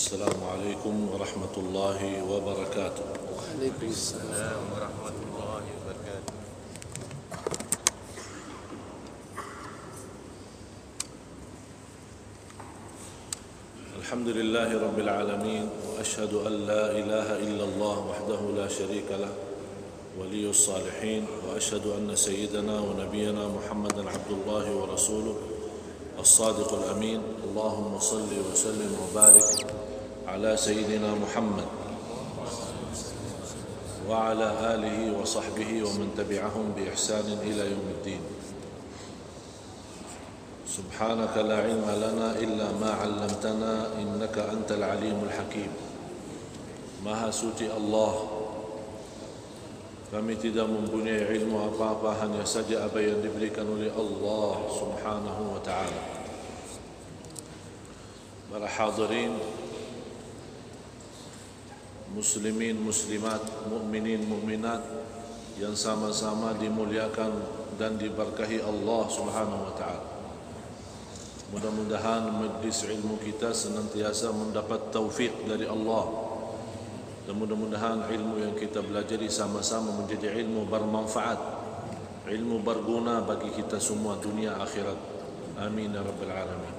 السلام عليكم ورحمة الله وبركاته. وعليكم السلام ورحمة الله وبركاته. الحمد لله رب العالمين، وأشهد أن لا إله إلا الله وحده لا شريك له ولي الصالحين، وأشهد أن سيدنا ونبينا محمدا عبد الله ورسوله الصادق الأمين. اللهم صل وسلم وبارك على سيدنا محمد وعلى آله وصحبه ومن تبعهم بإحسان إلى يوم الدين. سبحانك لا علم لنا إلا ما علمتنا إنك أنت العليم الحكيم. Maha suci Allah, kami tidak mempunyai ilmu apa-apa, hanya saja apa yang diberikan oleh Allah Subhanahu wa ta'ala. Para hadirin, muslimin, muslimat, mukminin, mukminat yang sama-sama dimuliakan dan diberkahi Allah Subhanahu wa ta'ala. Mudah-mudahan majlis ilmu kita senantiasa mendapat taufik dari Allah, dan mudah-mudahan ilmu yang kita pelajari sama-sama menjadi ilmu bermanfaat, ilmu berguna bagi kita semua dunia akhirat. Amin ya rabbal alamin.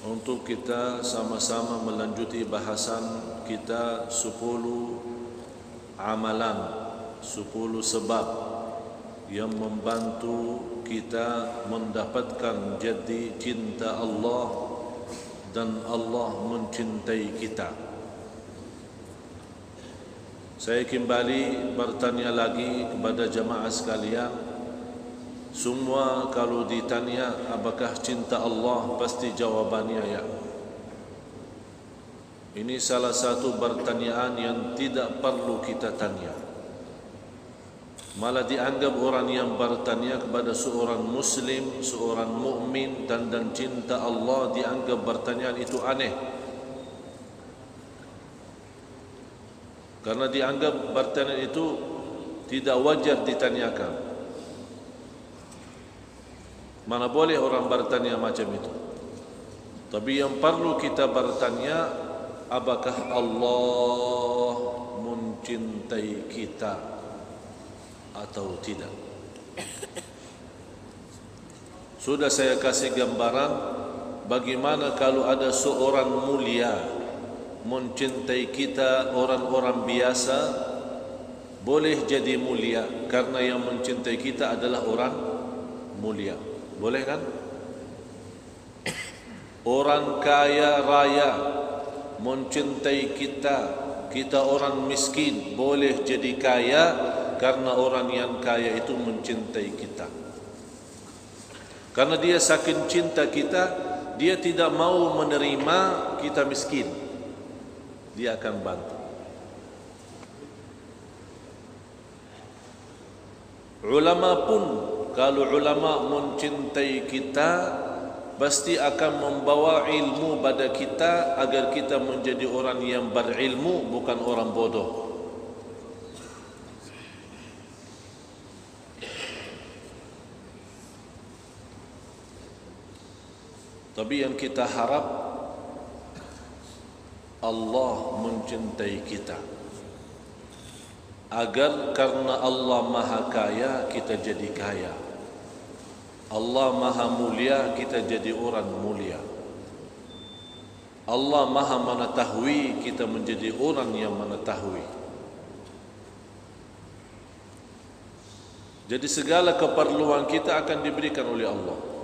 Untuk kita sama-sama melanjuti bahasan kita 10 amalan, 10 sebab yang membantu kita mendapatkan jadi cinta Allah dan Allah mencintai kita. Saya kembali bertanya lagi kepada jamaah sekalian, semua kalau ditanya apakah cinta Allah, pasti jawabannya ya. Ini salah satu pertanyaan yang tidak perlu kita tanya. Malah dianggap orang yang bertanya kepada seorang muslim, seorang mukmin dan cinta Allah, dianggap pertanyaan itu aneh. Karena dianggap pertanyaan itu tidak wajar ditanyakan. Mana boleh orang bertanya macam itu. Tapi yang perlu kita bertanya, apakah Allah mencintai kita atau tidak? Sudah saya kasih gambaran bagaimana kalau ada seorang mulia mencintai kita, orang-orang biasa boleh jadi mulia karena yang mencintai kita adalah orang mulia. Boleh kan? Orang kaya raya mencintai kita, kita orang miskin boleh jadi kaya karena orang yang kaya itu mencintai kita. Karena dia saking cinta kita, dia tidak mau menerima kita miskin, dia akan bantu. Ulama pun, kalau ulama mencintai kita, pasti akan membawa ilmu pada kita agar kita menjadi orang yang berilmu, bukan orang bodoh. Tapi yang kita harap, Allah mencintai kita, agar karena Allah maha kaya kita jadi kaya, Allah maha mulia kita jadi orang mulia, Allah maha mengetahui kita menjadi orang yang mengetahui. Jadi segala keperluan kita akan diberikan oleh Allah.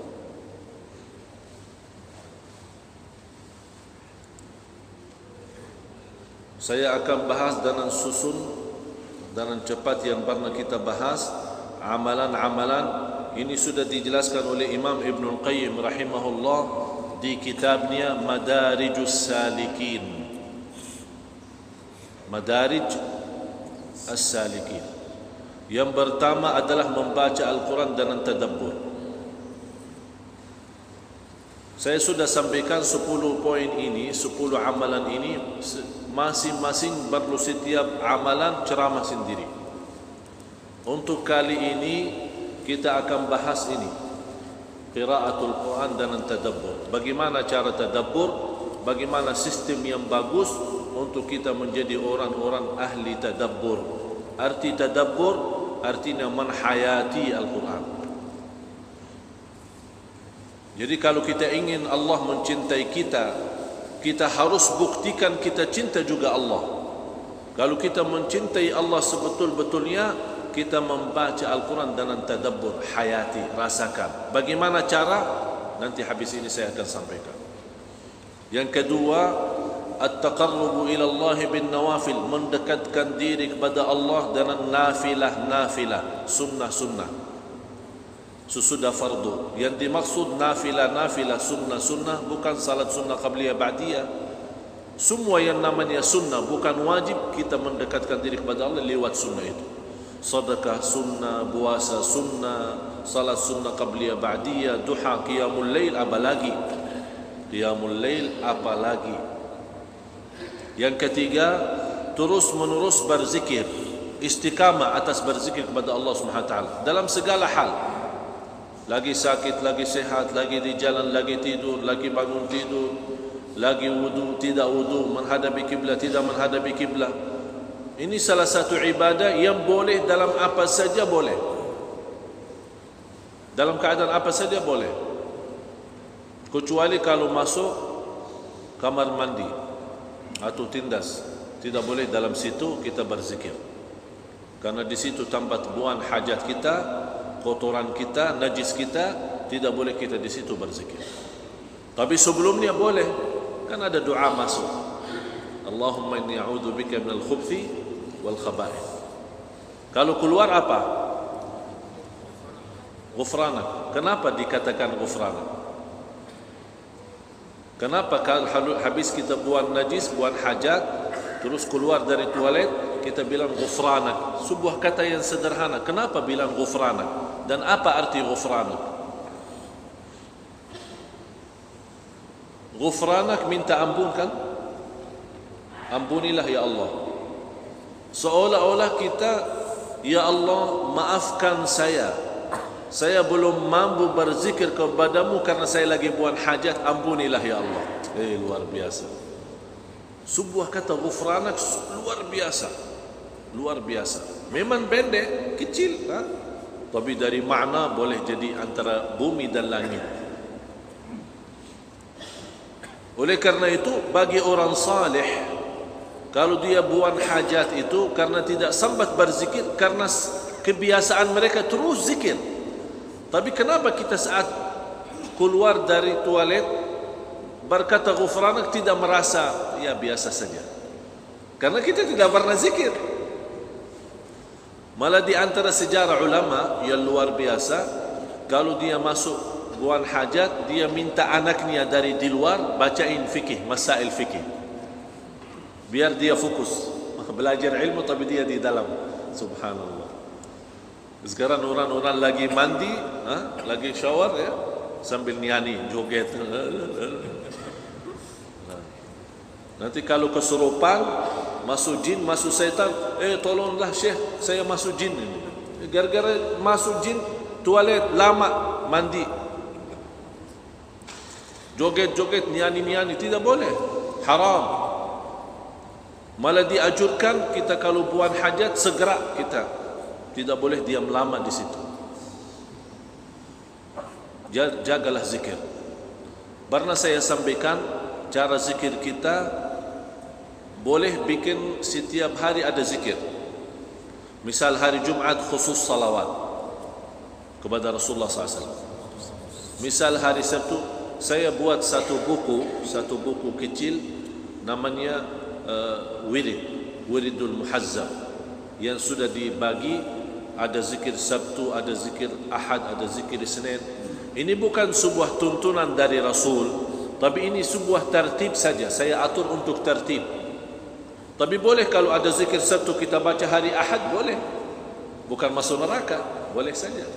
Saya akan bahas dengan susun, dengan cepat yang pernah kita bahas. Amalan-amalan ini sudah dijelaskan oleh Imam Ibnul Qayyim rahimahullah di kitabnya Madarijus Salikin. Madarij As-Salikin. Yang pertama adalah membaca Al-Quran dengan tadabbur. Saya sudah sampaikan 10 poin ini, 10 amalan ini, masing-masing perlu setiap amalan ceramah sendiri. Untuk kali ini kita akan bahas ini. qiraatul Quran dan tadabbur. Bagaimana cara tadabbur? Bagaimana sistem yang bagus untuk kita menjadi orang-orang ahli tadabbur. Arti tadabbur artinya menhayati Al-Quran. Jadi kalau kita ingin Allah mencintai kita, kita harus buktikan kita cinta juga Allah. Kalau kita mencintai Allah sebetul-betulnya, kita membaca Al-Quran dengan tadabbur, hayati, rasakan. Bagaimana cara? Nanti habis ini saya akan sampaikan. Yang kedua, at-taqarrubu ila Allah bin nawafil, mendekatkan diri kepada Allah dengan nafilah, sunnah. Sesudah fardu. Yang dimaksud nafilah, sunnah bukan salat sunnah qabliyah ba'diyah. Semua yang namanya sunnah bukan wajib, kita mendekatkan diri kepada Allah lewat sunnah itu. Sedekah sunnah, puasa sunnah, salat sunnah qabliyah ba'diyah, duha, qiyamul lail, apalagi qiyamul lail, apalagi. Yang ketiga, terus menerus berzikir, istiqamah atas berzikir kepada Allah Subhanahu wa taala dalam segala hal. Lagi sakit, lagi sehat, lagi di jalan, lagi tidur, lagi bangun tidur, lagi wudu, tidak wudu, menghadapi kiblat, tidak menghadapi kiblat. Ini salah satu ibadah yang boleh dalam apa saja boleh. Dalam keadaan apa saja boleh. Kecuali kalau masuk kamar mandi atau tindas, tidak boleh dalam situ kita berzikir. Karena di situ tempat buang hajat kita, kotoran kita, najis kita, tidak boleh kita di situ berzikir. Tapi sebelumnya boleh, kan ada doa masuk. Allahumma inni a'udzu bika minal khubthi wal khaba'ith. Kalau keluar apa? Ghufranak. Kenapa dikatakan ghufranak? Kenapa kalau habis kita buang najis, buang hajat, terus keluar dari toilet, kita bilang ghufranak? Sebuah kata yang sederhana. Kenapa bilang ghufranak? Dan apa arti ghufranak? Ghufranak minta ampun kan? Ampunilah ya Allah. Seolah-olah kita, ya Allah maafkan saya. Saya belum mampu berzikir kepadamu karena saya lagi buang hajat, ampunilah ya Allah. Luar biasa. Sebuah kata ghufranak luar biasa. Luar biasa. Memang pendek, kecil, tapi dari makna boleh jadi antara bumi dan langit. Oleh karena itu, bagi orang saleh, kalau dia buang hajat itu karena tidak sempat berzikir, karena kebiasaan mereka terus zikir. Tapi kenapa kita saat keluar dari toilet berkata ghufranak tidak merasa ya biasa saja? Karena kita tidak pernah zikir. Malah di antara sejarah ulama yang luar biasa, kalau dia masuk buang hajat, dia minta anaknya dari di luar bacain fikih, masail fikih, biar dia fokus belajar ilmu, tapi dia di dalam. Subhanallah. Sekarang orang-orang lagi mandi, lagi shower ya, sambil nyanyi, joget. Nanti kalau kesurupan, masuk jin, masuk setan, tolonglah Syekh, saya masuk jin ini. Gara-gara masuk jin, toilet lama, mandi, joget-joget, nyanyi-nyanyi, tidak boleh, haram. Malah dianjurkan kita kalau buang hajat segera kita, tidak boleh diam lama di situ. Jagalah zikir. Pernah saya sampaikan cara zikir kita, boleh bikin setiap hari ada zikir. Misal hari Jumat khusus salawat kepada Rasulullah SAW. Misal hari Sabtu saya buat satu buku kecil namanya Wiridul Muhazzab, yang sudah dibagi. Ada zikir Sabtu, ada zikir Ahad, ada zikir Senin. Ini bukan sebuah tuntunan dari Rasul, tapi ini sebuah tertib saja. Saya atur untuk tertib. Tapi boleh kalau ada zikir Sabtu kita baca hari Ahad, boleh. Bukan masuk neraka, boleh saja.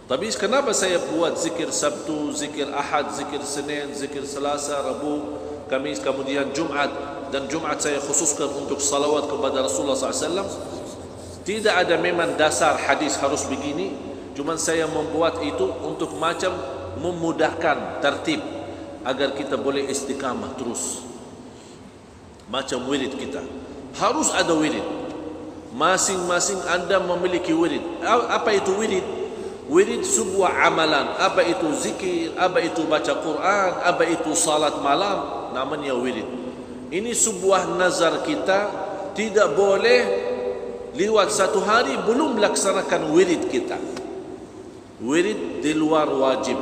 Tapi kenapa saya buat zikir Sabtu, zikir Ahad, zikir Senin, zikir Selasa, Rabu, Kamis, kemudian Jumat, dan Jumat saya khususkan untuk salawat kepada Rasulullah SAW? Tidak ada memang dasar hadis harus begini, cuma saya membuat itu untuk macam memudahkan tertib agar kita boleh istiqamah terus. Macam wirid kita, harus ada wirid. Masing-masing anda memiliki wirid. Apa itu wirid? Wirid sebuah amalan. Apa itu zikir, apa itu baca Quran, apa itu salat malam, namanya wirid. Ini sebuah nazar kita, tidak boleh lewat satu hari belum melaksanakan wirid kita. Wirid di luar wajib.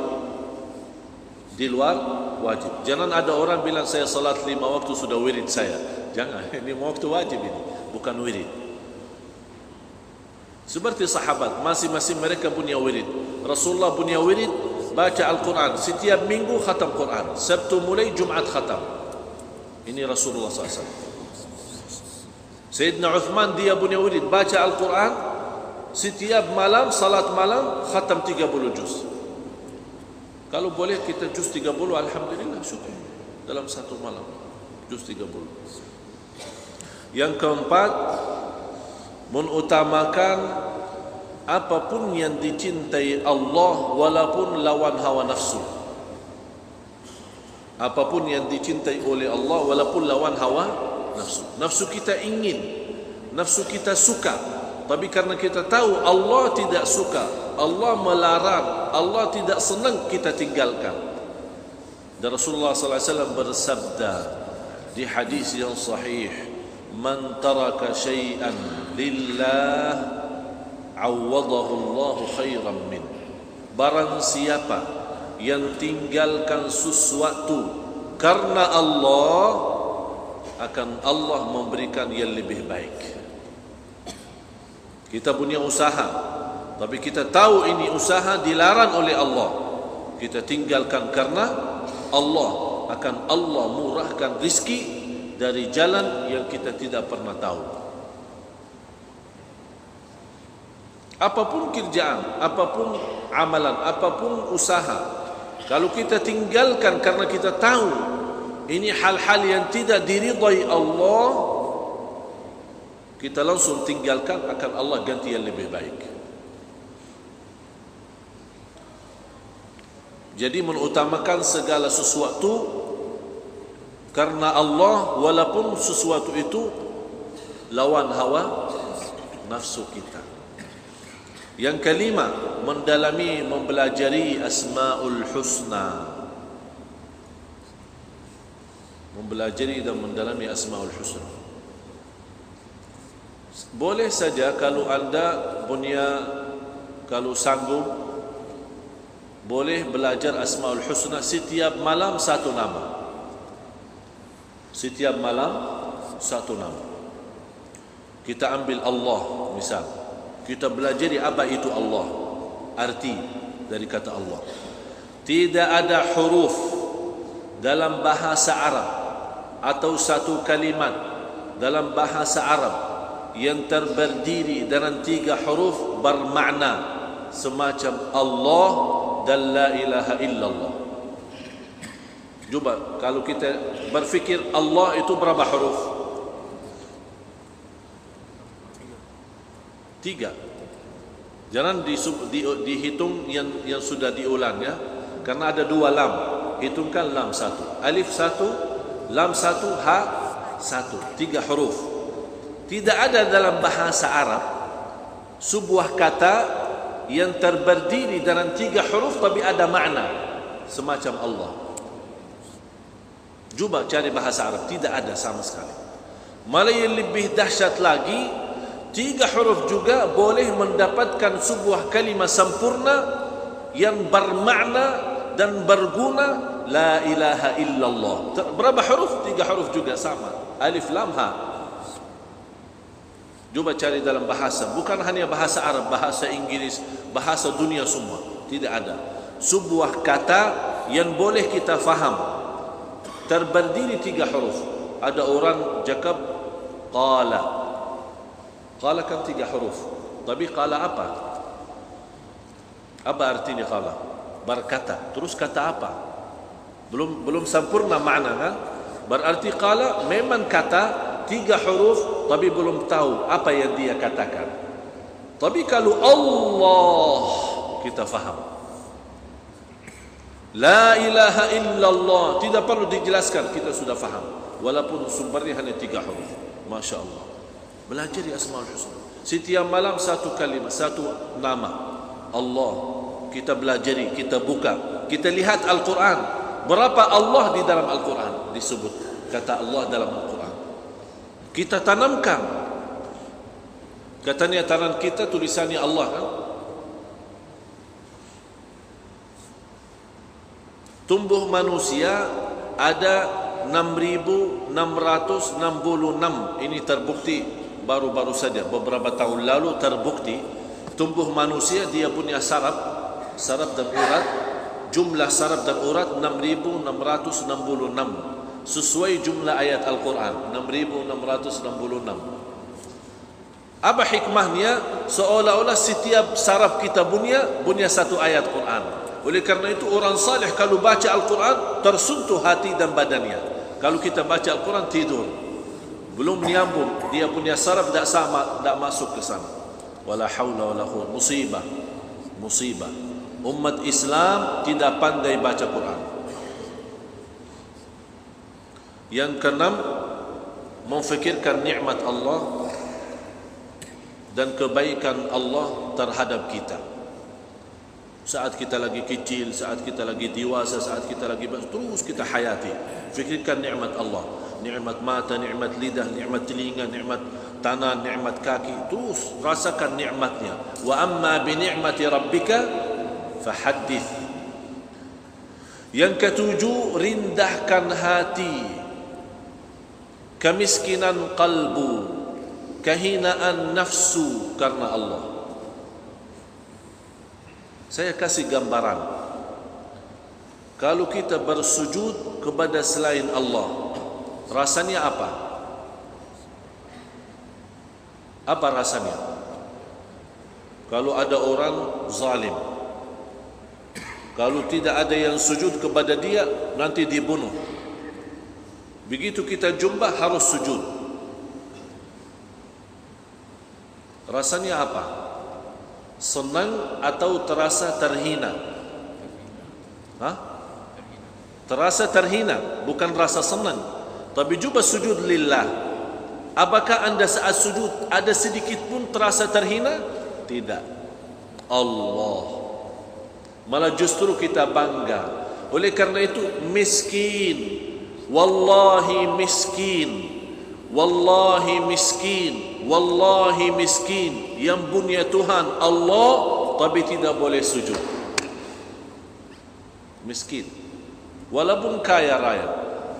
Di luar wajib. Jangan ada orang bilang saya salat 5 waktu sudah wirid saya. Jangan, ini waktu wajib ini, bukan wirid. Seperti sahabat, masing-masing mereka punya wirid. Rasulullah punya wirid, baca Al-Quran. Setiap minggu khatam Quran. Sabtu mulai, Jumat khatam. Ini Rasulullah SAW. Sayyidina Uthman dia punya wirid, baca Al-Quran. Setiap malam, salat malam, khatam 30 juz. Kalau boleh kita juz 30, alhamdulillah, syukur. Dalam satu malam, juz 30. Yang keempat, mengutamakan apapun yang dicintai Allah walaupun lawan hawa nafsu. Apapun yang dicintai oleh Allah walaupun lawan hawa nafsu. Nafsu kita ingin, nafsu kita suka, tapi karena kita tahu Allah tidak suka, Allah melarang, Allah tidak senang, kita tinggalkan. Dan Rasulullah SAW bersabda di hadis yang sahih, man taraka syai'an lillah awadahu Allah khairan min. Barang siapa yang tinggalkan sesuatu karena Allah, akan Allah memberikan yang lebih baik. Kita punya usaha, tapi kita tahu ini usaha dilarang oleh Allah, kita tinggalkan karena Allah, akan Allah murahkan rizki dari jalan yang kita tidak pernah tahu. Apapun kerjaan, apapun amalan, apapun usaha, kalau kita tinggalkan karena kita tahu ini hal-hal yang tidak diridai Allah, kita langsung tinggalkan, akan Allah ganti yang lebih baik. Jadi mengutamakan segala sesuatu karena Allah walaupun sesuatu itu lawan hawa nafsu kita. Yang kelima, mendalami, mempelajari Asmaul Husna. Mempelajari dan mendalami Asmaul Husna. Boleh saja kalau anda punya, kalau sanggup, boleh belajar Asmaul Husna setiap malam satu nama. Setiap malam satu nama. Kita ambil Allah misal, kita belajar apa itu Allah, arti dari kata Allah. Tidak ada huruf dalam bahasa Arab atau satu kalimat dalam bahasa Arab yang terdiri dengan 3 huruf bermakna semacam Allah dan la ilaha illallah. Coba kalau kita berfikir Allah itu berapa huruf? 3. Jangan dihitung yang sudah diulang ya, karena ada 2 lam. Hitungkan lam 1, alif 1, lam 1, ha 1, 3 huruf. Tidak ada dalam bahasa Arab sebuah kata yang terdiri dengan 3 huruf tapi ada makna semacam Allah. Cuba cari bahasa Arab, tidak ada sama sekali. Malah yang lebih dahsyat lagi, 3 huruf juga boleh mendapatkan sebuah kalimat sempurna yang bermakna dan berguna, la ilaha illallah. Berapa huruf? 3 huruf juga sama, alif lam ha. Cuba cari dalam bahasa, bukan hanya bahasa Arab, bahasa Inggris, bahasa dunia semua, tidak ada sebuah kata yang boleh kita faham terdiri 3 huruf. Ada orang cakap qala, qala kan 3 huruf, tapi qala apa? Apa artinya qala? Berkata. Terus kata apa? Belum sempurna makna kan? Berarti qala memang kata 3 huruf tapi belum tahu apa yang dia katakan. Tapi kalau Allah kita faham. La ilaha illallah, tidak perlu dijelaskan, kita sudah faham. Walaupun sumbernya hanya 3 huruf. Masya Allah. Belajar Asmaul Husna. Setiap malam satu kalimat, satu nama Allah. Kita belajari, kita buka, kita lihat Al-Quran. Berapa Allah di dalam Al-Quran disebut kata Allah dalam Al-Quran. Kita tanamkan. Katanya tangan kita tulisannya Allah kan? Tumbuh manusia ada 6.666. Ini terbukti baru-baru saja, beberapa tahun lalu terbukti. Tumbuh manusia dia punya saraf dan urat. Jumlah saraf dan urat 6.666 sesuai jumlah ayat Al-Quran 6.666. Apa hikmahnya? Seolah-olah setiap saraf kita punya satu ayat Quran. Oleh karena itu orang saleh kalau baca Al-Quran tersentuh hati dan badannya. Kalau kita baca Al-Quran tidur, belum nyambung, dia punya saraf tak sama, tak masuk ke sana. Wala haula wala quwwata, musibah. Umat Islam tidak pandai baca Quran. Yang keenam, memfikirkan nikmat Allah dan kebaikan Allah terhadap kita. Saat kita lagi kecil, saat kita lagi dewasa, saat kita lagi terus kita hayati. Fikirkan nikmat Allah. Nikmat mata, nikmat lidah, nikmat telinga, nikmat tangan, nikmat kaki. Terus rasakan nikmatnya. Wa amma bi ni'mati rabbika fahaddith. Yang ketujuh, rindahkan hati. Kemiskinan kalbu, kehinaan nafsu karena Allah. Saya kasih gambaran. Kalau kita bersujud kepada selain Allah, rasanya apa? Apa rasanya? Kalau ada orang zalim, kalau tidak ada yang sujud kepada dia, nanti dibunuh. Begitu kita jumpa harus sujud. Rasanya apa? Senang atau terasa terhina? Terasa terhina, bukan rasa senang. Tapi juga sujud lillah. Apakah anda saat sujud ada sedikit pun terasa terhina? Tidak. Allah. Malah justru kita bangga. Oleh karena itu miskin. Wallahi miskin. Wallahi miskin. Wallahi miskin. Yang punya Tuhan Allah tapi tidak boleh sujud. Miskin. Walaupun kaya raya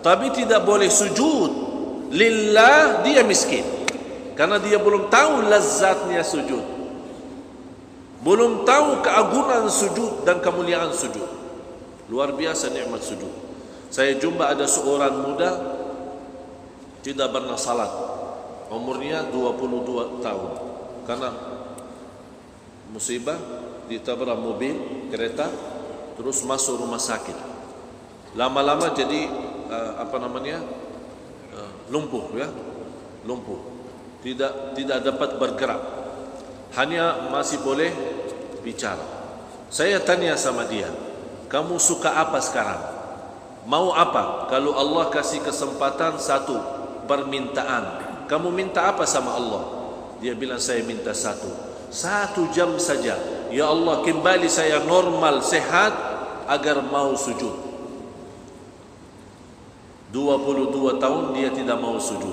tapi tidak boleh sujud lillah, dia miskin. Karena dia belum tahu lezatnya sujud, belum tahu keagungan sujud dan kemuliaan sujud. Luar biasa nikmat sujud. Saya jumpa ada seorang muda tidak pernah salat, umurnya 22 tahun. Karena musibah, ditabrak mobil, kereta, terus masuk rumah sakit. Lama-lama jadi lumpuh ya, lumpuh. Tidak dapat bergerak. Hanya masih boleh bicara. Saya tanya sama dia, kamu suka apa sekarang? Mau apa? Kalau Allah kasih kesempatan satu permintaan, kamu minta apa sama Allah? Dia bilang saya minta satu jam saja. Ya Allah, kembali saya normal, sehat agar mau sujud. 22 tahun dia tidak mau sujud.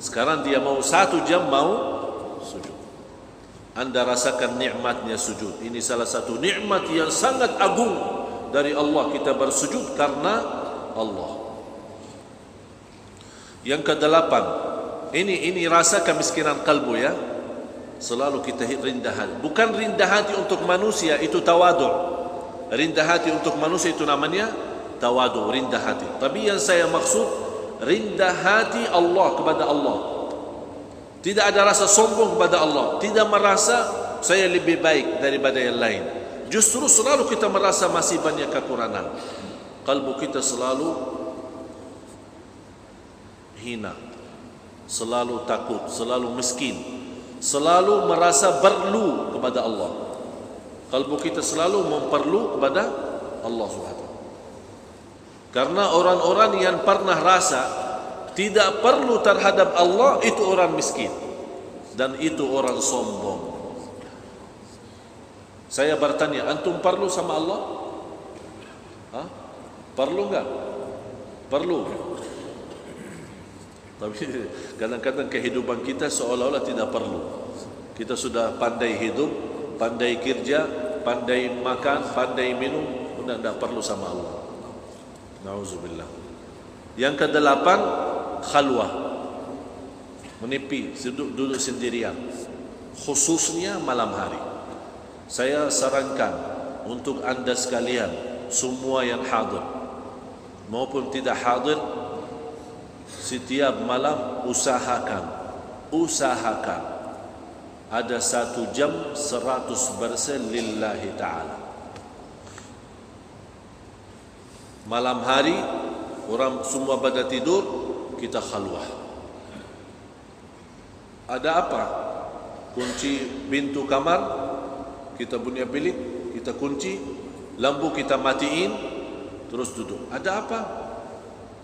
Sekarang dia mau 1 jam mau sujud. Anda rasakan nikmatnya sujud. Ini salah satu nikmat yang sangat agung dari Allah. Kita bersujud karena Allah. Yang ke-8, ini rasa kemiskinan kalbu ya. Selalu kita rendah hati. Bukan rendah hati untuk manusia, itu tawadu'. Rendah hati untuk manusia itu namanya tawadu', rendah hati. Tapi yang saya maksud rendah hati Allah kepada Allah. Tidak ada rasa sombong kepada Allah. Tidak merasa saya lebih baik daripada yang lain. Justru selalu kita merasa masih banyak kekurangan. Kalbu kita selalu hina, selalu takut, selalu miskin, selalu merasa perlu kepada Allah. Kalbu kita selalu memperlu kepada Allah Subhanahu. Karena orang-orang yang pernah rasa tidak perlu terhadap Allah, itu orang miskin dan itu orang sombong. Saya bertanya, antum perlu sama Allah? Hah? Perlu enggak? Perlu. Tapi kadang-kadang kehidupan kita seolah-olah tidak perlu. Kita sudah pandai hidup, pandai kerja, pandai makan, pandai minum, sudah tidak perlu sama Allah. Nauzubillah. Yang kedelapan, khalwah, menepi, duduk sendirian, khususnya malam hari. Saya sarankan untuk anda sekalian, semua yang hadir maupun tidak hadir, setiap malam usahakan ada 1 jam 100% lillahi ta'ala. Malam hari orang semua pada tidur, kita khalwah. Ada apa? Kunci pintu kamar kita punya bilik, kita kunci, lampu kita matiin, terus duduk. Ada apa?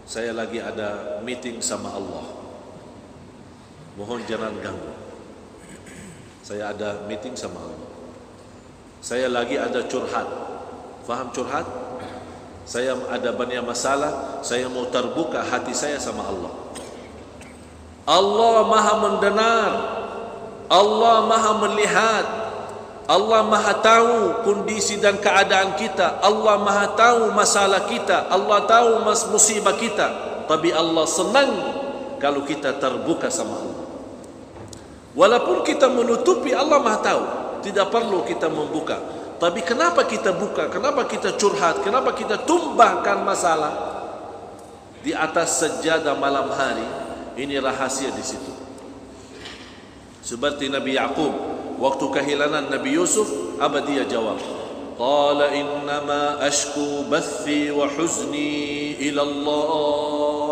Saya lagi ada meeting sama Allah, mohon jangan ganggu. Saya ada meeting sama Allah. Saya lagi ada curhat. Faham curhat? Saya ada banyak masalah, saya mau terbuka hati saya sama Allah. Allah Maha mendengar, Allah Maha melihat, Allah Maha tahu kondisi dan keadaan kita, Allah Maha tahu masalah kita, Allah tahu musibah kita. Tapi Allah senang kalau kita terbuka sama Allah. Walaupun kita menutupi, Allah Maha tahu, tidak perlu kita membuka. Tapi kenapa kita buka? Kenapa kita curhat? Kenapa kita tumbahkan masalah di atas sejadah malam hari? Ini rahasia di situ. Seperti Nabi Yaqub, waktu kehilangan Nabi Yusuf, apa dia jawab? Qala innama ashku bathi wa huzni ila Allah.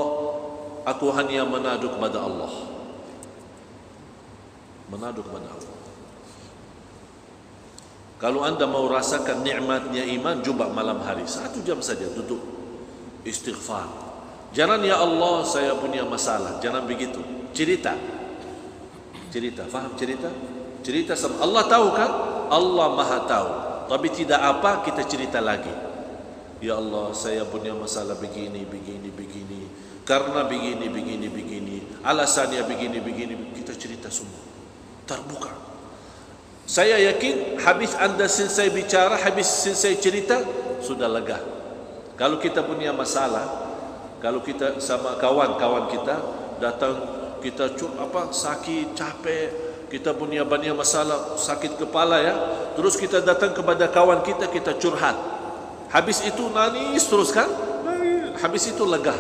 Aku hanya menadu kepada Allah. Menadu kepada Allah. Kalau anda mau rasakan nikmatnya iman, coba malam hari 1 jam saja duduk istighfar. Jangan ya Allah saya punya masalah, jangan begitu. Cerita, faham cerita? Cerita sama Allah, tahu kan? Allah Maha tahu. Tapi tidak apa, kita cerita lagi. Ya Allah saya punya masalah begini. Karena begini. Alasannya begini. Kita cerita semua. Terbuka. Saya yakin habis anda selesai bicara, habis selesai cerita, sudah lega. Kalau kita punya masalah, kalau kita sama kawan-kawan kita datang, kita sakit, capek, kita punya banyak masalah, sakit kepala ya, terus kita datang kepada kawan kita, kita curhat. Habis itu nangis terus kan? Habis itu lega.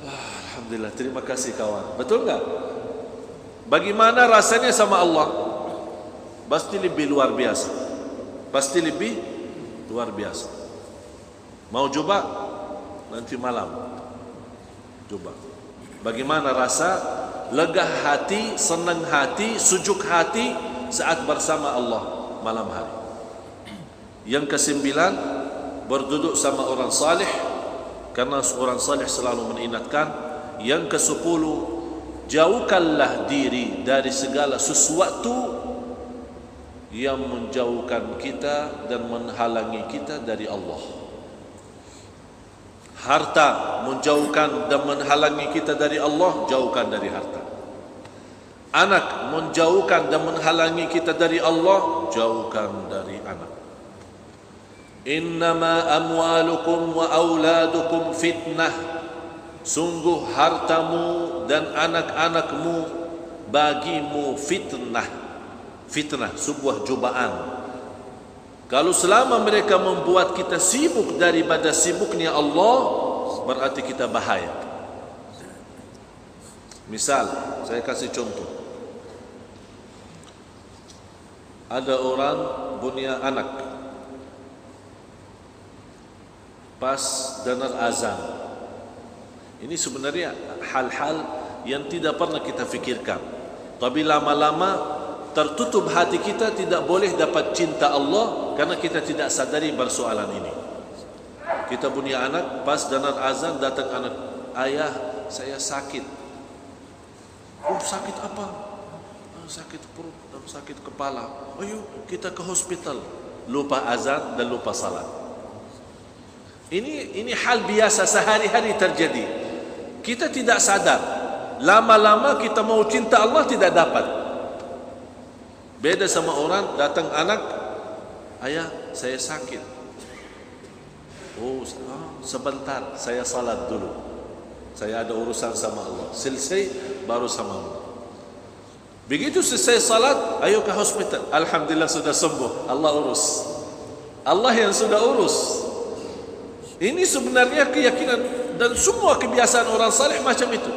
Alhamdulillah, terima kasih kawan. Betul enggak? Bagaimana rasanya sama Allah? Pasti lebih luar biasa. Mau coba? Nanti malam coba. Bagaimana rasa lega hati, senang hati, sejuk hati saat bersama Allah malam hari. Yang ke-9, berduduk sama orang salih, karena orang salih selalu mengingatkan. Yang ke-10, jauhkanlah diri dari segala sesuatu yang menjauhkan kita dan menghalangi kita dari Allah. Harta menjauhkan dan menghalangi kita dari Allah, jauhkan dari harta. Anak menjauhkan dan menghalangi kita dari Allah, jauhkan dari anak. Innama amwalukum wa auladukum fitnah. Sungguh hartamu dan anak-anakmu bagimu fitnah. Fitnah, sebuah cobaan. Kalau selama mereka membuat kita sibuk daripada sibuknya Allah, berarti kita bahaya. Misal, saya kasih contoh. Ada orang punya anak, pas dengar azan. Ini sebenarnya hal-hal yang tidak pernah kita fikirkan. Tapi lama-lama tertutup hati kita, tidak boleh dapat cinta Allah karena kita tidak sadari persoalan ini. Kita punya anak, pas danan azan datang anak, ayah saya sakit. Oh, sakit apa? Sakit perut dan sakit kepala. Ayo kita ke hospital. Lupa azan dan lupa salat. Ini hal biasa sehari-hari terjadi. Kita tidak sadar. Lama-lama kita mau cinta Allah tidak dapat. Beda sama orang datang anak, ayah saya sakit. Oh sebentar saya salat dulu. Saya ada urusan sama Allah. Selesai baru sama Allah. Begitu selesai salat, ayo ke hospital. Alhamdulillah sudah sembuh. Allah urus. Allah yang sudah urus. Ini sebenarnya keyakinan dan semua kebiasaan orang saleh macam itu.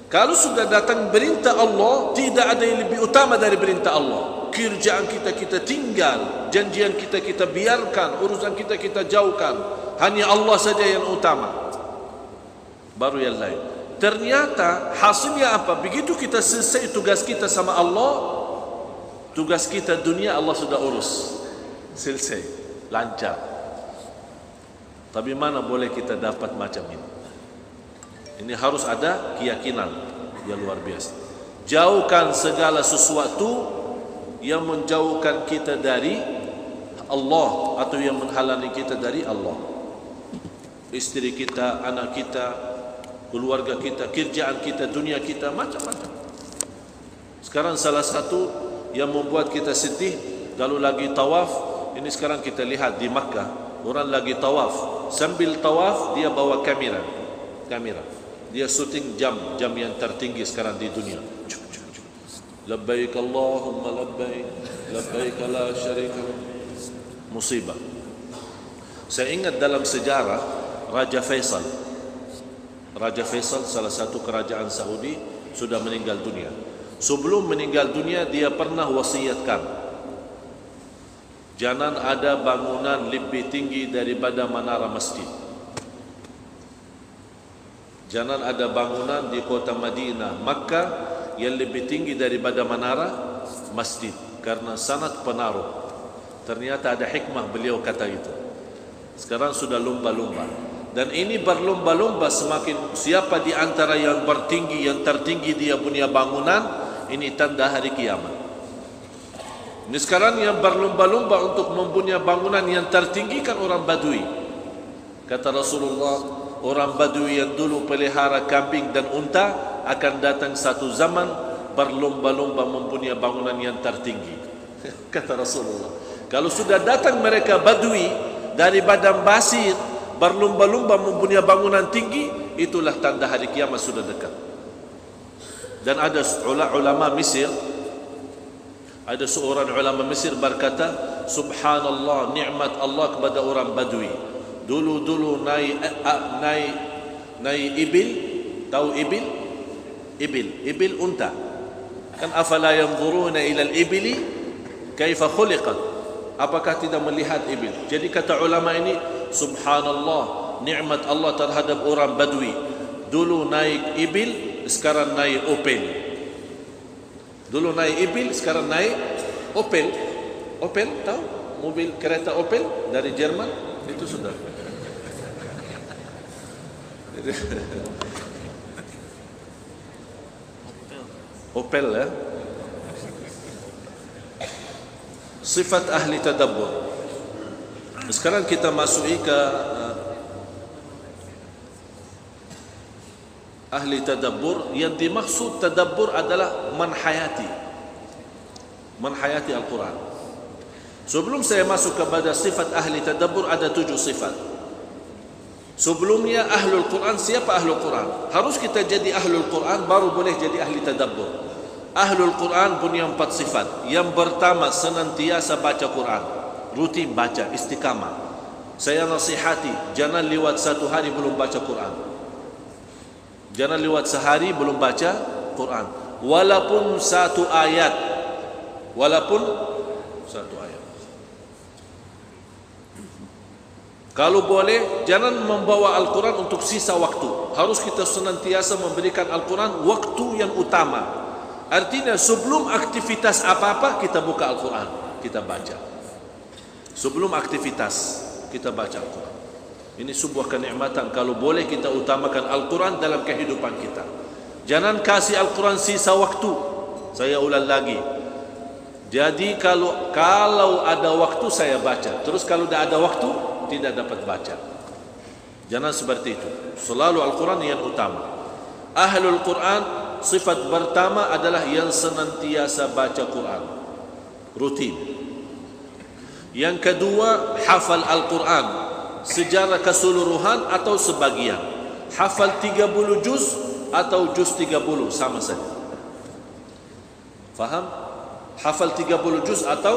Kalau sudah datang perintah Allah, tidak ada yang lebih utama dari perintah Allah. Kerjaan kita tinggal, janjian kita biarkan, urusan kita jauhkan. Hanya Allah saja yang utama. Baru yang lain. Ternyata hasilnya apa? Begitu kita selesai tugas kita sama Allah, tugas kita dunia Allah sudah urus. Selesai, lancar. Tapi mana boleh kita dapat macam ini? Ini harus ada keyakinan yang luar biasa. Jauhkan segala sesuatu yang menjauhkan kita dari Allah atau yang menghalangi kita dari Allah. Istri kita, anak kita, keluarga kita, kerjaan kita, dunia kita, macam-macam. Sekarang salah satu yang membuat kita sedih, kalau lagi tawaf, ini sekarang kita lihat di Makkah, orang lagi tawaf, sambil tawaf dia bawa kamera. Dia syuting jam yang tertinggi sekarang di dunia. Labbaik Allahumma labbaik, labbaik la syarika lak. Musibah. Saya ingat dalam sejarah Raja Faisal salah satu kerajaan Saudi sudah meninggal dunia. Sebelum meninggal dunia dia pernah wasiatkan, jangan ada bangunan lebih tinggi daripada menara masjid. Jangan ada bangunan di kota Madinah, Makkah yang lebih tinggi daripada menara masjid, karena sangat pengaruh. Ternyata ada hikmah beliau kata itu. Sekarang sudah lumba-lumba. Dan ini berlomba-lomba, semakin siapa di antara yang tertinggi dia punya bangunan, ini tanda hari kiamat. Ini sekarang yang berlomba-lomba untuk mempunyai bangunan yang tertinggi kan orang Badui. Kata Rasulullah, orang Badui yang dulu pelihara kambing dan unta akan datang satu zaman berlomba-lomba mempunyai bangunan yang tertinggi. Kata Rasulullah, kalau sudah datang mereka Badui dari padang pasir berlomba-lomba mempunyai bangunan tinggi, itulah tanda hari kiamat sudah dekat. Dan ada ulama Mesir, ada seorang ulama Mesir berkata, subhanallah, nikmat Allah kepada orang Badui. Dulu naik ibil, tahu ibil? Ibil unta. Kan afala yanzuruna ila al-ibili kaifa khuliqat? Apakah tidak melihat ibil? Jadi kata ulama ini, subhanallah, nikmat Allah terhadap orang Badui. Dulu naik ibil, sekarang naik Opel. Dulu naik ibil, sekarang naik Opel. Opel, tahu? Mobil kereta Opel dari Jerman, itu sudah. Opel ya. Sifat ahli tadabbur. Sekarang kita masuki ke ahli tadabbur. Yang dimaksud tadabbur adalah menhayati Al-Quran. Sebelum saya masuk kepada sifat ahli tadabbur, ada 7 sifat. Sebelumnya ahlul Quran. Siapa ahlul Quran? Harus kita jadi ahlul Quran baru boleh jadi ahli tadabbur. Ahlul Quran punya 4 sifat. Yang pertama, senantiasa baca Quran, rutin baca, istiqamah. Saya nasihati, jangan lewat 1 hari belum baca Quran. Jangan lewat sehari belum baca Quran, walaupun 1 ayat. Walaupun 1 ayat. Kalau boleh, jangan membawa Al-Quran untuk sisa waktu. Harus kita senantiasa memberikan Al-Quran waktu yang utama. Artinya sebelum aktivitas apa-apa kita buka Al-Quran, kita baca. Sebelum aktivitas kita baca Al-Quran. Ini sebuah kenikmatan kalau boleh kita utamakan Al-Quran dalam kehidupan kita. Jangan kasih Al-Quran sisa waktu. Saya ulang lagi. Jadi kalau ada waktu saya baca, terus kalau tidak ada waktu tidak dapat baca. Jangan seperti itu. Selalu Al-Quran yang utama. Ahlul Quran sifat pertama adalah yang senantiasa baca Quran, rutin. Yang kedua, hafal Al-Quran secara keseluruhan atau sebagian. Hafal 30 juz atau juz 30 sama saja. Faham? Hafal 30 juz atau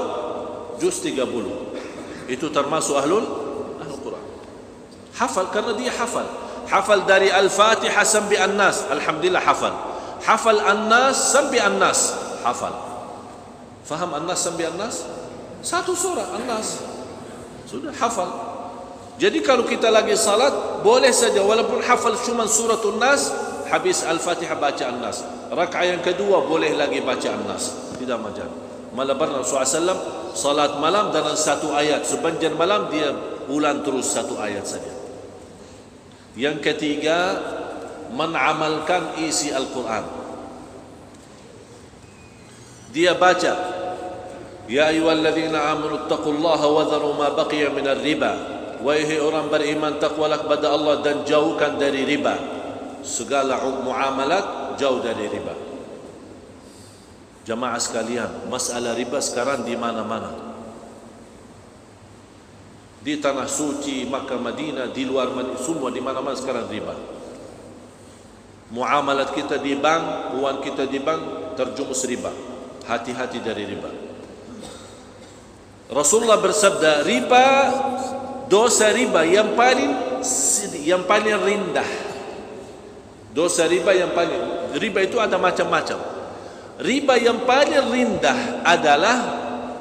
juz 30. Itu termasuk ahlul Quran. Hafal karena dia hafal. Hafal dari Al-Fatihah sampai An-Nas, alhamdulillah hafal. Hafal An-Nas sampai An-Nas, hafal. Faham An-Nas sampai An-Nas? Satu surah An-Nas. Sudah hafal. Jadi kalau kita lagi salat, boleh saja walaupun hafal cuma suratul Nas, habis Al-Fatihah baca An-Nas. Rakaat yang kedua boleh lagi baca An-Nas. Tidak masalah. Malah Rasulullah SAW salat malam dalam satu ayat, sepanjang malam dia ulang terus satu ayat saja. Yang ketiga, menamalkan isi Al-Quran. Dia baca, ya ayyuhalladzina amanu taqullaha wa dharu ma baqiya minar riba. Wahai orang beriman, takwalah kepada Allah dan jauhkan dari riba. Segala muamalat jauh dari riba. Jamaah sekalian, masalah riba sekarang di mana-mana. Di tanah suci, Makkah, Madinah, di luar Madinah, semua di mana-mana sekarang riba. Muamalat kita di bank, uang kita di bank terjumus riba. Hati-hati dari riba. Rasulullah bersabda, riba, dosa riba yang paling rendah. Dosa riba yang paling, riba itu ada macam-macam. Riba yang paling rendah adalah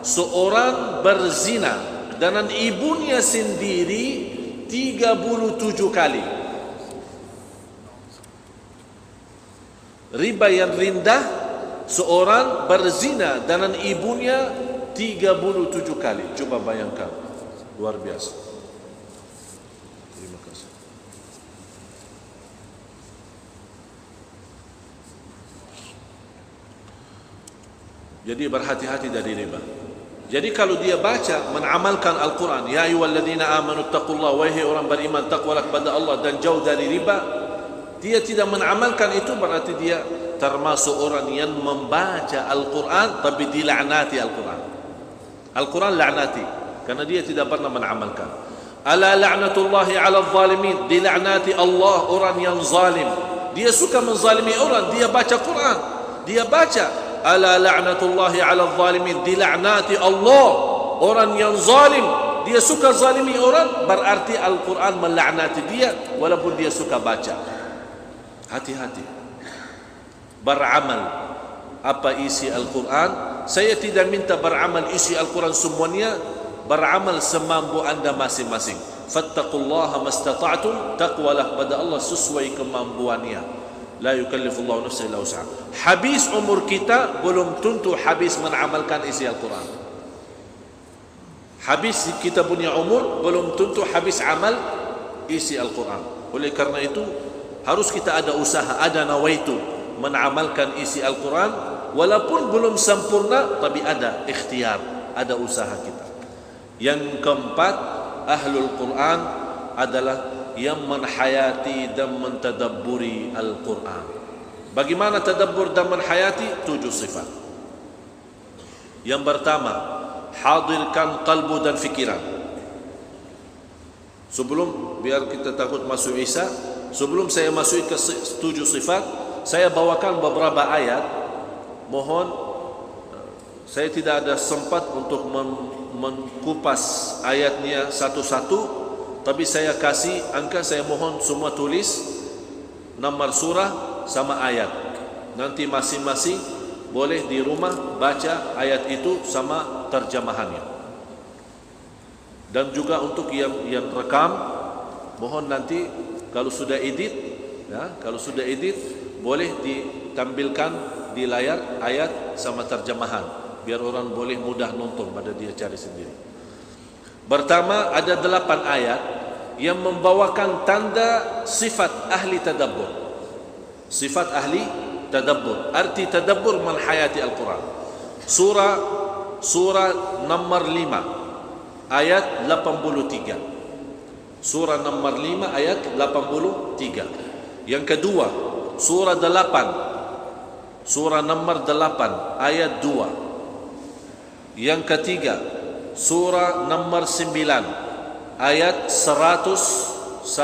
seorang berzina dengan ibunya sendiri 37 kali. Riba yang rendah, seorang berzina dengan ibunya 37 kali. Coba bayangkan, luar biasa. Terima kasih. Jadi berhati-hati dari riba. Jadi kalau dia baca, menamalkan Al-Quran, ya ayyuhalladzina amanu taqullaha, wahai orang beriman, takwalah kepada Allah dan jauh dari riba, dia tidak menamalkan itu, berarti dia termasuk orang yang membaca Al-Quran tapi dilaknati Al-Quran. Al-Quran laknati karena dia tidak pernah menamalkan. Ala la'natullahi 'alal zalimin, dilaknati Allah orang yang zalim. Dia suka menzalimi orang, dia baca Quran, dia baca ala la'natullahi 'alal zalimin, dilaknati Allah orang yang zalim. Dia suka zalimi orang, berarti Al-Quran melaknati dia walaupun dia suka baca. Hati-hati. Beramal apa isi Al-Quran. Saya tidak minta beramal isi Al-Quran semuanya, beramal semampu anda masing-masing. Fattaqullaha mastata'tum, takwalah pada Allah sesuai kemampuannya. La yukallifullahu nafsan illa wus'aha. Habis umur kita belum tentu habis menamalkan isi Al-Quran. Habis kita punya umur belum tentu habis amal isi Al-Quran. Oleh karena itu harus kita ada usaha, ada nawaitu menamalkan isi Al-Quran, walaupun belum sempurna tapi ada ikhtiar, ada usaha kita. Yang keempat, ahlul Quran adalah yang menhayati dan mentadabburi Al-Quran. Bagaimana tadabbur dan menhayati? 7 sifat. Yang pertama, hadirkan kalbu dan fikiran. Sebelum, biar kita takut masuk Isa, sebelum saya masuk ke 7 sifat, saya bawakan beberapa ayat. Mohon, saya tidak ada sempat untuk mengkupas ayatnya satu-satu, tapi saya kasih angka. Saya mohon semua tulis nomor surah sama ayat. Nanti masing-masing boleh di rumah baca ayat itu sama terjemahannya. Dan juga untuk yang rekam, mohon nanti kalau sudah edit, ya, kalau sudah edit boleh ditampilkan di layar ayat sama terjemahan, biar orang boleh mudah nonton pada dia cari sendiri. Pertama ada 8 ayat yang membawakan tanda sifat ahli tadabbur. Sifat ahli tadabbur. Arti tadabbur menhayati Al-Quran. Surah nomor 5 ayat 83. Surah nomor 5 ayat 83. Yang kedua, surah 8. Surah nomor 8 ayat 2. Yang ketiga, surah nomor 9 ayat 124.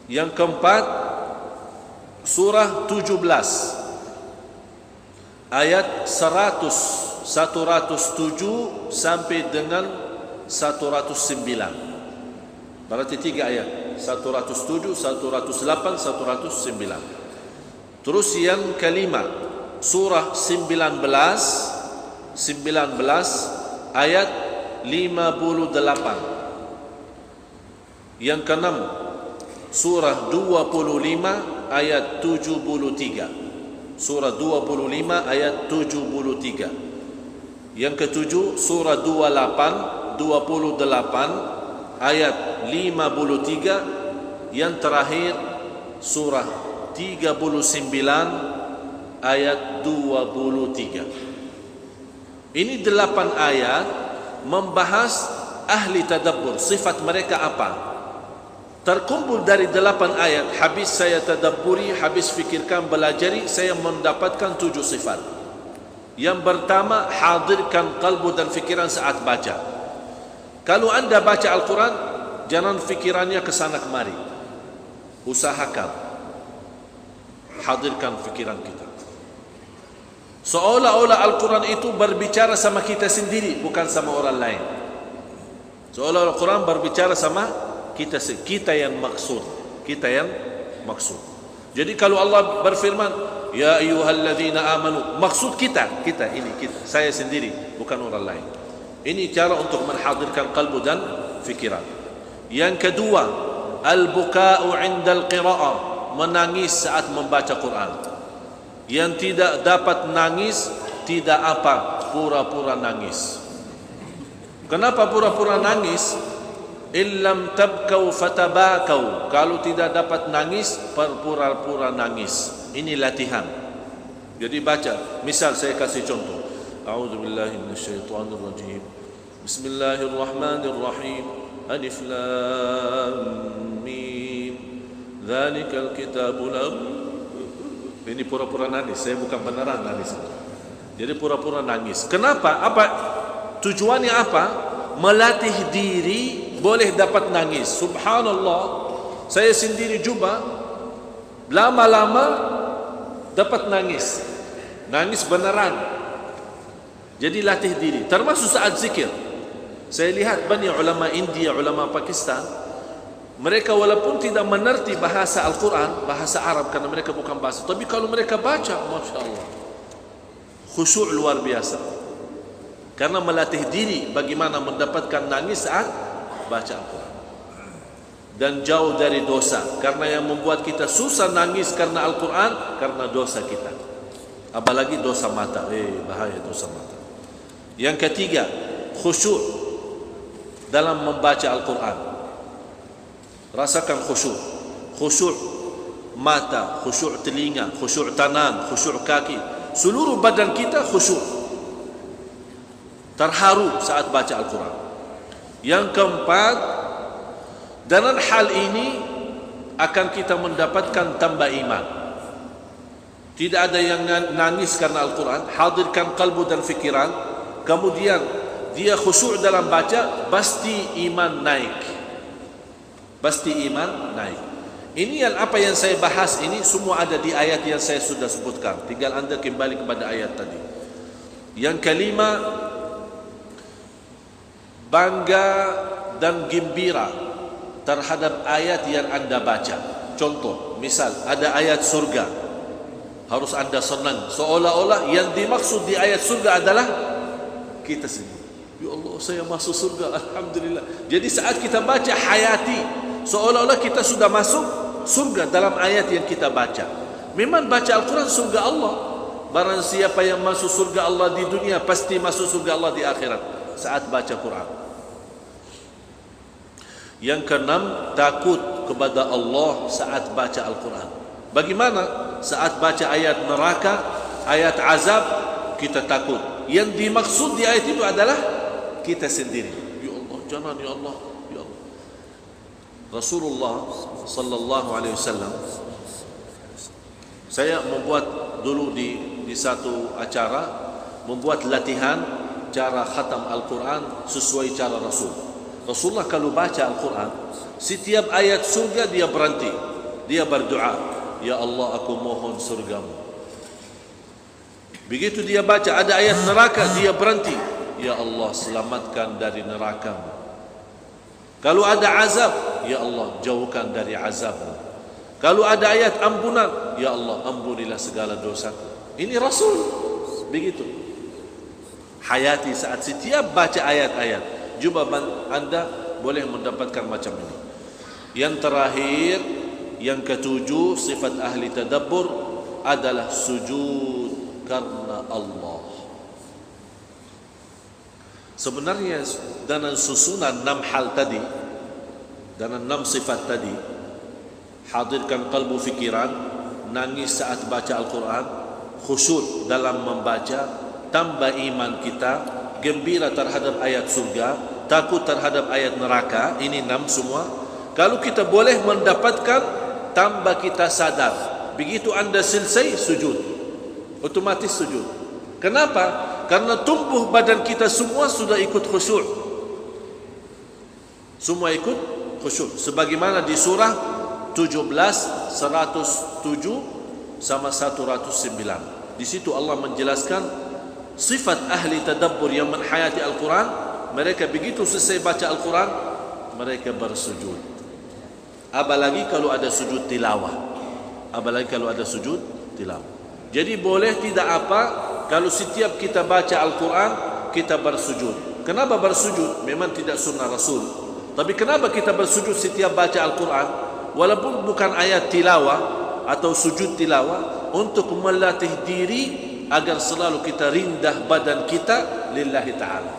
Yang keempat, surah 17 ayat 107 sampai dengan 109. Berarti 3 ayat, 107, 108, 109. Terus yang kelima, surah 19 ayat 58. Yang keenam, surah 25 ayat 73. Surah 25 ayat 73. Yang ketujuh, surah 28 ayat 53. Yang terakhir, surah 39 ayat 23. Ini 8 ayat membahas ahli tadabbur, sifat mereka apa. Terkumpul dari 8 ayat. Habis saya tadabburi, habis fikirkan, belajari, saya mendapatkan 7 sifat. Yang pertama, hadirkan kalbu dan fikiran saat baca. Kalau anda baca Al-Quran, jangan fikirannya ke sana kemari. Usahakan hadirkan fikiran kita, seolah-olah Al-Quran itu berbicara sama kita sendiri, bukan sama orang lain. Seolah Al-Quran berbicara sama kita yang maksud, Jadi kalau Allah berfirman, ya ayyuhalladzina amanu, maksud kita, saya sendiri, bukan orang lain. Ini cara untuk menghadirkan kalbu dan fikiran. Yang kedua, al-buka'u 'indal qira'ah, menangis saat membaca Quran. Yang tidak dapat nangis, tidak apa, pura-pura nangis. Kenapa pura-pura nangis? Illam tabkau fatabakau, kalau tidak dapat nangis, berpura-pura nangis. Ini latihan. Jadi baca, misal saya kasih contoh. A'udzubillahi minasyaitonirrajim. Bismillahirrahmanirrahim. Alif lam mim. Dzalikal kitabu la. Ini pura-pura nangis, saya bukan beneran nangis. Jadi pura-pura nangis. Kenapa? Apa tujuannya apa? Melatih diri boleh dapat nangis. Subhanallah, saya sendiri juga lama-lama dapat nangis beneran. Jadi latih diri, termasuk saat zikir. Saya lihat banyak ulama India, ulama Pakistan, mereka walaupun tidak mengerti bahasa Al-Quran, bahasa Arab, karena mereka bukan bahasa, tapi kalau mereka baca, Masya Allah, khusyuk luar biasa, karena melatih diri bagaimana mendapatkan nangis saat baca Al-Quran. Dan jauh dari dosa, karena yang membuat kita susah nangis karena Al-Quran, karena dosa kita. Apalagi dosa mata, bahaya dosa mata. Yang ketiga, khusyuk dalam membaca Al-Quran. Rasakan khusyuk. Khusyuk mata, khusyuk telinga, khusyuk tangan, khusyuk kaki. Seluruh badan kita khusyuk, terharu saat baca Al-Quran. Yang keempat, dengan hal ini akan kita mendapatkan tambah iman. Tidak ada yang nangis karena Al-Quran. Hadirkan kalbu dan fikiran, kemudian dia khusyuk dalam baca, pasti iman naik. Ini apa yang saya bahas ini semua ada di ayat yang saya sudah sebutkan. Tinggal anda kembali kepada ayat tadi. Yang kelima, bangga dan gembira terhadap ayat yang anda baca. Contoh, misal ada ayat surga, harus anda senang, seolah-olah yang dimaksud di ayat surga adalah kita sendiri. Ya Allah, saya masuk surga, alhamdulillah. Jadi saat kita baca, hayati, seolah-olah kita sudah masuk surga dalam ayat yang kita baca. Memang baca Al-Quran surga Allah. Barang siapa yang masuk surga Allah di dunia, pasti masuk surga Allah di akhirat. saat baca Quran. Yang keenam, takut kepada Allah saat baca Al-Quran. Bagaimana? Saat baca ayat neraka, ayat azab, kita takut. Yang dimaksud di ayat itu adalah kita sendiri. Ya Allah, jangan ya Allah, ya Allah. Rasulullah sallallahu alaihi wasallam, saya membuat dulu di satu acara, membuat latihan cara khatam Al-Quran sesuai cara Rasul. Rasulullah kalau baca Al-Quran, setiap ayat surga dia berhenti, dia berdoa, ya Allah aku mohon surgamu. Begitu dia baca ada ayat neraka, dia berhenti, ya Allah selamatkan dari nerakamu. Kalau ada azab, ya Allah jauhkan dari azabmu. Kalau ada ayat ampunan, ya Allah ampunilah segala dosaku. Ini Rasul begitu. Hayati saat setiap baca ayat-ayat. Jumpa anda boleh mendapatkan macam ini. Yang terakhir, yang ketujuh, sifat ahli tadabbur adalah sujud karena Allah. Sebenarnya dalam susunan 6 hal tadi, dalam 6 sifat tadi, hadirkan kalbu fikiran, nangis saat baca Al-Quran, khusyuk dalam membaca, tambah iman kita, gembira terhadap ayat surga, takut terhadap ayat neraka. Ini 6 semua. Kalau kita boleh mendapatkan, tambah kita sadar. Begitu anda selesai sujud, otomatis sujud. Kenapa? Karena tumbuh badan kita semua sudah ikut khusyuk. Semua ikut khusyuk. Sebagaimana di surah 17, 107 sama 109. Di situ Allah menjelaskan sifat ahli tadabbur yang menhayati Al-Quran. Mereka begitu selesai baca Al-Quran, mereka bersujud. Apalagi kalau ada sujud tilawah. Apalagi kalau ada sujud tilawah. Jadi boleh tidak apa kalau setiap kita baca Al-Quran kita bersujud. Kenapa bersujud? Memang tidak sunnah Rasul. Tapi kenapa kita bersujud setiap baca Al-Quran? Walaupun bukan ayat tilawah atau sujud tilawah, untuk melatih diri agar selalu kita rindah badan kita lillahi ta'ala.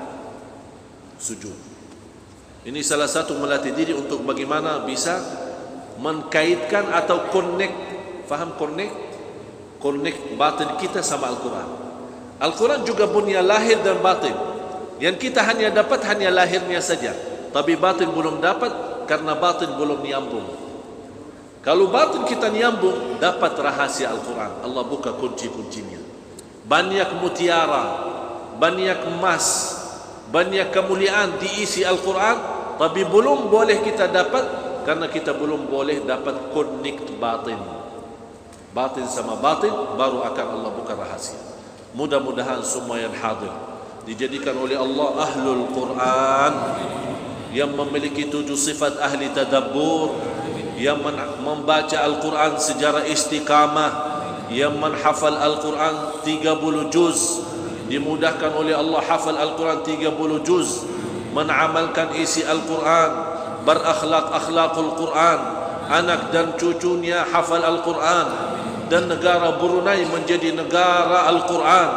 Sujud. Ini salah satu melatih diri untuk bagaimana bisa mengkaitkan atau connect. Faham connect? Connect batin kita sama Al-Quran. Al-Quran juga punya lahir dan batin. Yang kita hanya dapat hanya lahirnya saja, tapi batin belum dapat karena batin belum nyambung. Kalau batin kita nyambung, dapat rahasia Al-Quran. Allah buka kunci-kuncinya. Banyak mutiara, banyak emas, banyak kemuliaan diisi Al-Quran, tapi belum boleh kita dapat karena kita belum boleh dapat connect batin. Batin sama batin baru akan Allah buka rahasia. Mudah-mudahan semua yang hadir dijadikan oleh Allah ahlul Quran, yang memiliki 7 sifat ahli tadabbur, yang membaca Al-Quran secara istiqamah, yang menghafal Al-Quran 30 juz, dimudahkan oleh Allah hafal Al-Quran 30 juz, menamalkan isi Al-Quran, berakhlak-akhlakul Quran, anak dan cucunya hafal Al-Quran, dan negara Brunei menjadi negara Al-Quran,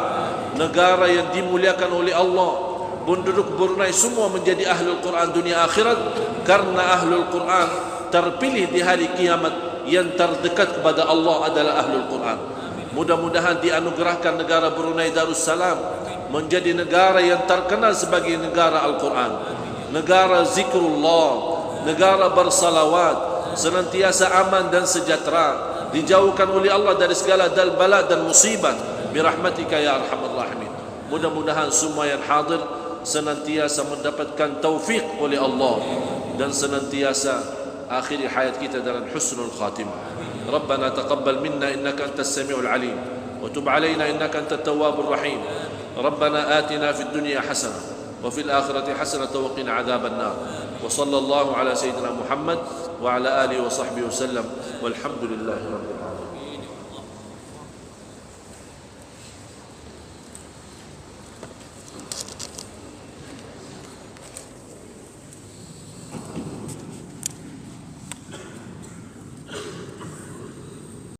negara yang dimuliakan oleh Allah. Penduduk Brunei semua menjadi ahlul Quran dunia akhirat karena ahlul Quran terpilih di hari kiamat. Yang terdekat kepada Allah adalah ahlul Quran. Mudah-mudahan dianugerahkan negara Brunei Darussalam menjadi negara yang terkenal sebagai negara Al-Quran, negara zikrullah, negara bersalawat, senantiasa aman dan sejahtera, dijauhkan oleh Allah dari segala dal bala dan musibah birahmatika ya arhamar rahimin. Mudah-mudahan semua yang hadir senantiasa mendapatkan taufik oleh Allah dan senantiasa akhiri hayat kita dalam husnul khatimah. Rabbana taqabbal minna innaka antas samiul alim wa tub alaina innaka antat tawwabur rahim. Rabbana atina fid dunya hasanah wa fil akhirati hasanah wa qina adzaban nar. Wa sallallahu ala sayyidina Muhammad wa ala alihi wa sahbihi wasallam walhamdulillahi rabbil